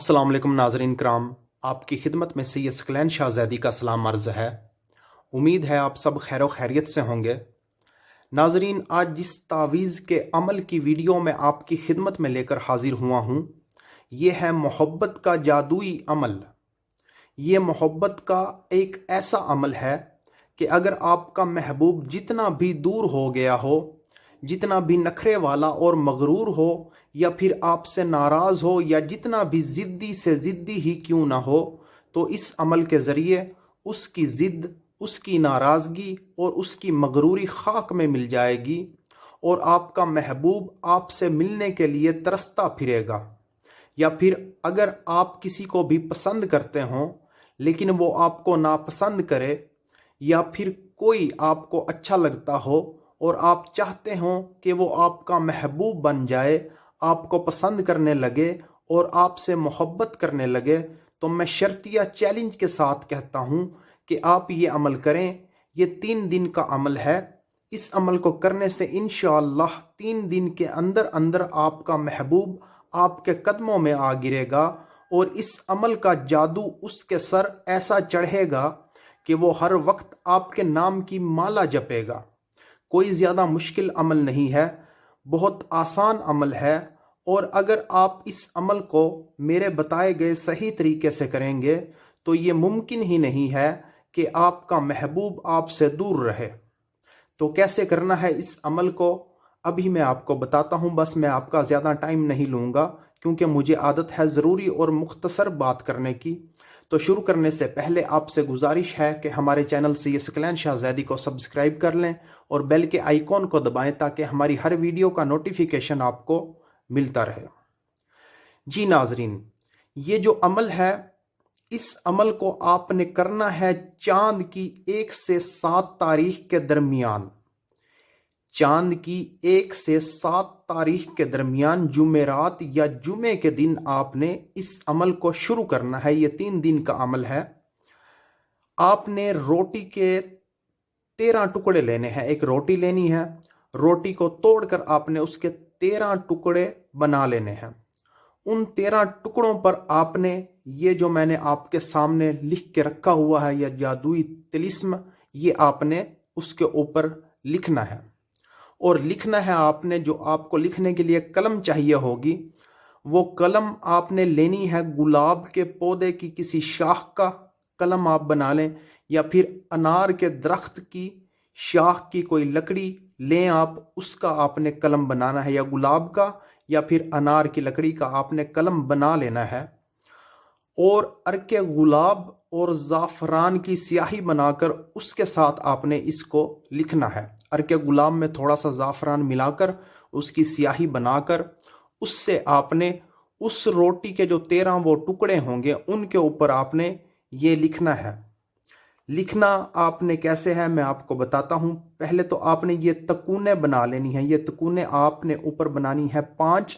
अस्सलाम वालेकुम नाज़रीन कराम, आपकी खिदमत में सैयद सकलैन शाहज़ैदी का सलाम अर्ज़ है। उम्मीद है आप सब खैर खैरियत से होंगे। नाज़रीन, आज जिस तावीज़ के अमल की वीडियो में आपकी खिदमत में लेकर हाजिर हुआ हूँ, ये है मोहब्बत का जादुई अमल। ये मोहब्बत का एक ऐसा अमल है कि अगर आपका महबूब जितना भी दूर हो गया हो, जितना भी नखरे वाला और मगरूर हो, या फिर आपसे नाराज़ हो, या जितना भी ज़िद्दी से ज़िद्दी ही क्यों ना हो, तो इस अमल के ज़रिए उसकी ज़िद्द, उसकी नाराज़गी और उसकी मगरूरी खाक में मिल जाएगी और आपका महबूब आपसे मिलने के लिए तरसता फिरेगा। या फिर अगर आप किसी को भी पसंद करते हों लेकिन वो आपको नापसंद करे, या फिर कोई आपको अच्छा लगता हो और आप चाहते हो कि वो आपका महबूब बन जाए, आपको पसंद करने लगे और आपसे मोहब्बत करने लगे, तो मैं शर्तिया चैलेंज के साथ कहता हूँ कि आप ये अमल करें। ये 3 दिन का अमल है। इस अमल को करने से इंशाअल्लाह 3 दिन के अंदर अंदर आपका महबूब आपके कदमों में आ गिरेगा और इस अमल का जादू उसके सर ऐसा चढ़ेगा कि वो हर वक्त आपके नाम की माला जपेगा। कोई ज़्यादा मुश्किल अमल नहीं है, बहुत आसान अमल है। और अगर आप इस अमल को मेरे बताए गए सही तरीके से करेंगे तो ये मुमकिन ही नहीं है कि आपका महबूब आपसे दूर रहे। तो कैसे करना है इस अमल को, अभी मैं आपको बताता हूँ। बस मैं आपका ज़्यादा टाइम नहीं लूँगा क्योंकि मुझे आदत है ज़रूरी और मुख्तसर बात करने की। तो शुरू करने से पहले आपसे गुजारिश है कि हमारे चैनल सैयद सकलैन शाहज़ैदी को सब्सक्राइब कर लें और बेल के आइकॉन को दबाएं ताकि हमारी हर वीडियो का नोटिफिकेशन आपको मिलता रहे। जी नाजरीन, ये जो अमल है, इस अमल को आपने करना है चांद की 1 से 7 तारीख के दरमियान। चांद की 1 से 7 तारीख के दरमियान जुमेरात या जुमे के दिन आपने इस अमल को शुरू करना है। ये 3 दिन का अमल है। आपने रोटी के 13 टुकड़े लेने हैं। एक रोटी लेनी है, रोटी को तोड़कर आपने उसके 13 टुकड़े बना लेने हैं। उन 13 टुकड़ों पर आपने ये जो मैंने आपके सामने लिख के रखा हुआ है, यह जादुई तिलिस्म, ये आपने उसके ऊपर लिखना है। और लिखना है आपने, जो आपको लिखने के लिए कलम चाहिए होगी, वो कलम आपने लेनी है गुलाब के पौधे की किसी शाख का कलम आप बना लें, या फिर अनार के दरख्त की शाख की कोई लकड़ी लें आप, उसका आपने कलम बनाना है, या गुलाब का या फिर अनार की लकड़ी का आपने कलम बना लेना है। और अर्के गुलाब और ज़ाफ़रान की स्याही बनाकर उसके साथ आपने इसको लिखना है। अर्के गुलाब में थोड़ा सा ज़ाफ़रान मिलाकर उसकी स्याही बनाकर उससे आपने उस रोटी के जो 13 वो टुकड़े होंगे उनके ऊपर आपने ये लिखना है। लिखना आपने कैसे है मैं आपको बताता हूँ। पहले तो आपने ये तकूने बना लेनी है। ये तकूने आपने ऊपर बनानी है 5।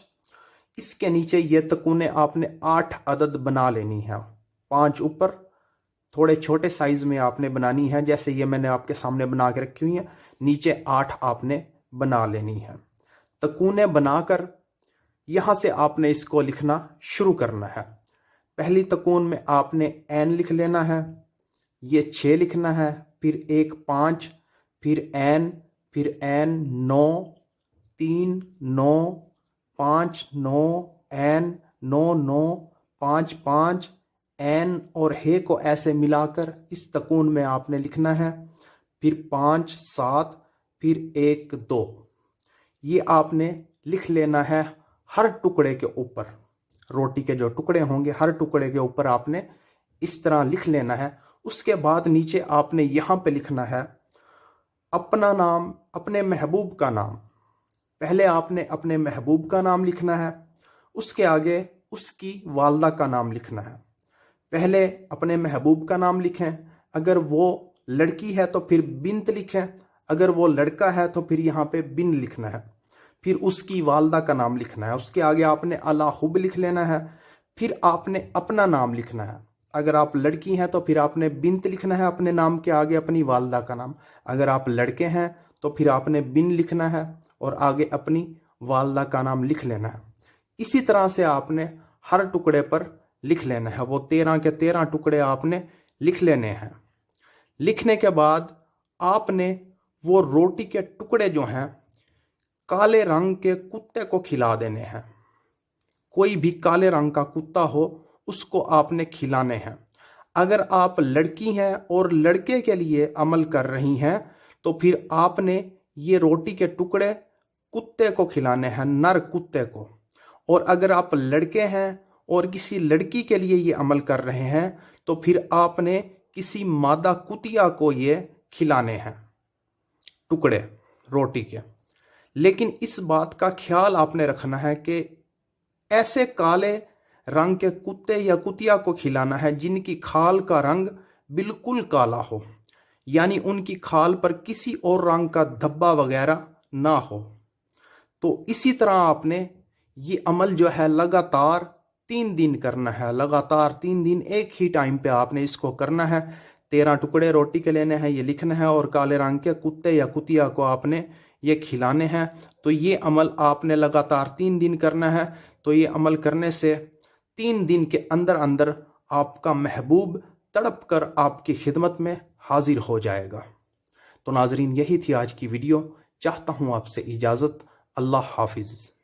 इसके नीचे ये तकूने आपने 8 अदद बना लेनी है। 5 ऊपर, थोड़े छोटे साइज में आपने बनानी है, जैसे ये मैंने आपके सामने बना के रखी हुई है। नीचे 8 आपने बना लेनी है। तकूने बनाकर यहाँ से आपने इसको लिखना शुरू करना है। पहली तकून में आपने एन लिख लेना है, ये 6 लिखना है, फिर एक 5, फिर एन 9, 3 9, 5 9, एन 9 9, 5 5, एन और हे को ऐसे मिलाकर इस तकून में आपने लिखना है। फिर 5 7, फिर 1 2, ये आपने लिख लेना है हर टुकड़े के ऊपर। रोटी के जो टुकड़े होंगे हर टुकड़े के ऊपर आपने इस तरह लिख लेना है। उसके बाद नीचे आपने यहाँ पे लिखना है अपना नाम, अपने महबूब का नाम। पहले आपने अपने महबूब का नाम लिखना है, उसके आगे उसकी वालदा का नाम लिखना है। पहले अपने महबूब का नाम लिखें, अगर वो लड़की है तो फिर बिन्त लिखें, अगर वो लड़का है तो फिर यहाँ पे बिन लिखना है। फिर उसकी वालदा का नाम लिखना है, उसके आगे आपने अला हुब लिख लेना है। फिर आपने अपना नाम लिखना है। अगर आप लड़की हैं तो फिर आपने बिन्त लिखना है अपने नाम के आगे अपनी वालदा का नाम। अगर आप लड़के हैं तो फिर आपने बिन लिखना है और आगे अपनी वालदा का नाम लिख लेना है। इसी तरह से आपने हर टुकड़े पर लिख लेना है। वो 13 के 13 टुकड़े आपने लिख लेने हैं। लिखने के बाद आपने वो रोटी के टुकड़े जो हैं काले रंग के कुत्ते को खिला देने हैं। कोई भी काले रंग का कुत्ता हो उसको आपने खिलाने हैं। अगर आप लड़की हैं और लड़के के लिए अमल कर रही हैं तो फिर आपने ये रोटी के टुकड़े कुत्ते को खिलाने हैं, नर कुत्ते को। और अगर आप लड़के हैं और किसी लड़की के लिए ये अमल कर रहे हैं तो फिर आपने किसी मादा कुतिया को ये खिलाने हैं टुकड़े रोटी के। लेकिन इस बात का ख्याल आपने रखना है कि ऐसे काले रंग के कुत्ते या कुतिया को खिलाना है जिनकी खाल का रंग बिल्कुल काला हो, यानी उनकी खाल पर किसी और रंग का धब्बा वगैरह ना हो। तो इसी तरह आपने ये अमल जो है लगातार 3 दिन करना है। लगातार 3 दिन एक ही टाइम पे आपने इसको करना है। 13 टुकड़े रोटी के लेने हैं, ये लिखना है, और काले रंग के कुत्ते या कुतिया को आपने ये खिलाने हैं। तो ये अमल आपने लगातार 3 दिन करना है। तो ये अमल करने से 3 दिन के अंदर अंदर आपका महबूब तड़प कर आपकी खिदमत में हाजिर हो जाएगा। तो नाजरीन, यही थी आज की वीडियो। चाहता हूँ आपसे इजाज़त। अल्लाह हाफिज़।